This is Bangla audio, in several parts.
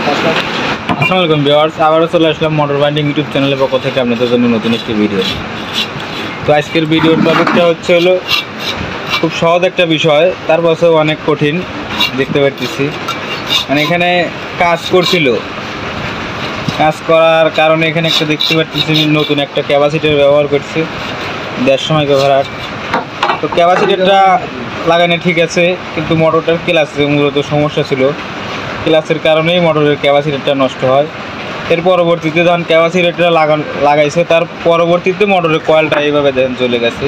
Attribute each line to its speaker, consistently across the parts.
Speaker 1: আসসালামু আলাইকুম ভিউয়ার্স, আবারও চলে আসলাম মোটর বাইন্ডিং ইউটিউব চ্যানেলের পক্ষ থেকে আপনাদের জন্য নতুন একটি ভিডিও। তো আজকের ভিডিওর টপিকটা হচ্ছে খুব সহজ একটা বিষয়, তার পাশেও অনেক কঠিন দেখতে পাচ্ছি। মানে এখানে কাজ করার কারণে এখানে একটা দেখতে পাচ্ছি নতুন একটা ক্যাপাসিটার ব্যবহার করছি 1.5 ব্যবহার। তো ক্যাপাসিটারটা লাগানো ঠিক আছে, কিন্তু মোটরটার ক্লাসে মূলত সমস্যা ছিল। ক্লাসের কারণেই মোটরের ক্যাপাসিটারটা নষ্ট হয়। এর পরবর্তীতে যখন ক্যাপাসিটারটা লাগাইছে তার পরবর্তীতে মোটরের কয়েলটা এইভাবে দেখেন চলে গেছে।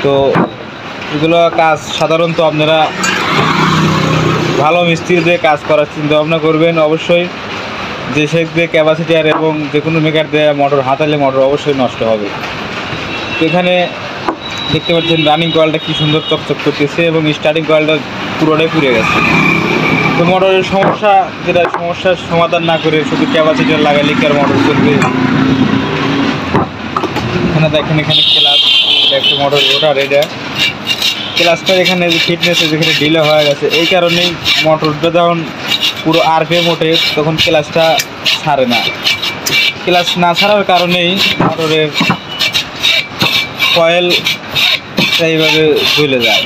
Speaker 1: তো এগুলো কাজ সাধারণত আপনারা ভালো মিস্ত্রি দিয়ে কাজ করার চিন্তা ভাবনা করবেন। অবশ্যই যে শেক দিয়ে ক্যাপাসিটার এবং যে কোনো মেকার দিয়ে মোটর হাতালে মোটর অবশ্যই নষ্ট হবে। তো এখানে দেখতে পাচ্ছেন রানিং কয়েলটা কি সুন্দর চকচক করতেছে এবং স্টার্টিং কয়েলটা পুরোটাই পুড়ে গেছে। তো মোটরের সমস্যার সমাধান না করে শুধু ক্যাপাসিটার লাগালে কি আর মোটর চলবে? এখানে দেখেন, এখানে ক্লাস, এটা একটা মোটর রোটার, এটা ক্লাসটা এখানে ফিটনেস যেখানে ডিলে হয়ে গেছে, এই কারণেই মোটরটা যখন পুরো আরপিএম ওঠে তখন ক্লাসটা ছাড়ে না। ক্লাস না ছাড়ার কারণেই মোটরের কয়েল এইভাবে ঝুলে যায়।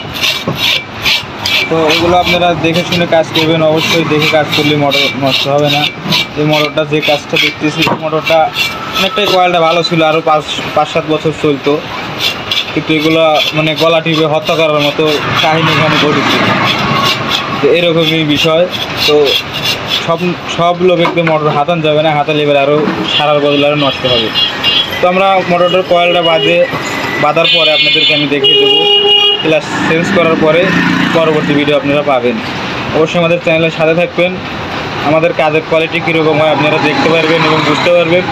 Speaker 1: তো এগুলো আপনারা দেখে শুনে কাজ করবেন। অবশ্যই দেখে কাজ করলে মোটর নষ্ট হবে না। এই মোটরটা যে কাজটা দেখতেছি, মোটরটা অনেকটাই কয়েলটা ভালো ছিল, আরও 5-7 বছর চলতো, কিন্তু এগুলো মানে গলা টিপে হত্যা করার মতো কাহিনী এখানে ঘটেছে। তো এরকমই বিষয়। তো সব লোকের মোটর হাতান যাবে না, হাতালে এবার আরও সারার বদলে আরও নষ্ট হবে। তো আমরা মোটরটার কয়েলটা বাঁধার পরে আপনাদেরকে আমি দেখিয়ে দেবো। ক্লাস চেঞ্জ করার পরে পরবর্তী ভিডিও আপনারা পাবেন। অবশ্যই আমাদের চ্যানেলের সাথে থাকবেন। আমাদের কাজের কোয়ালিটি কীরকম হয় আপনারা দেখতে পারবেন এবং বুঝতে পারবেন।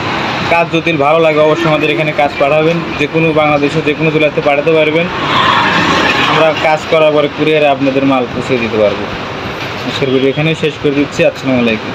Speaker 1: কাজ যদি ভালো লাগে অবশ্যই আমাদের এখানে কাজ পাঠাবেন, যে কোনো বাংলাদেশে যে কোনো জেলাতে পাঠাতে পারবেন। আমরা কাজ করার পরে কুরিয়ারে আপনাদের মাল পৌঁছে দিতে পারবো। আজকের ভিডিও এখানে শেষ করে দিচ্ছি। আসসালামু আলাইকুম।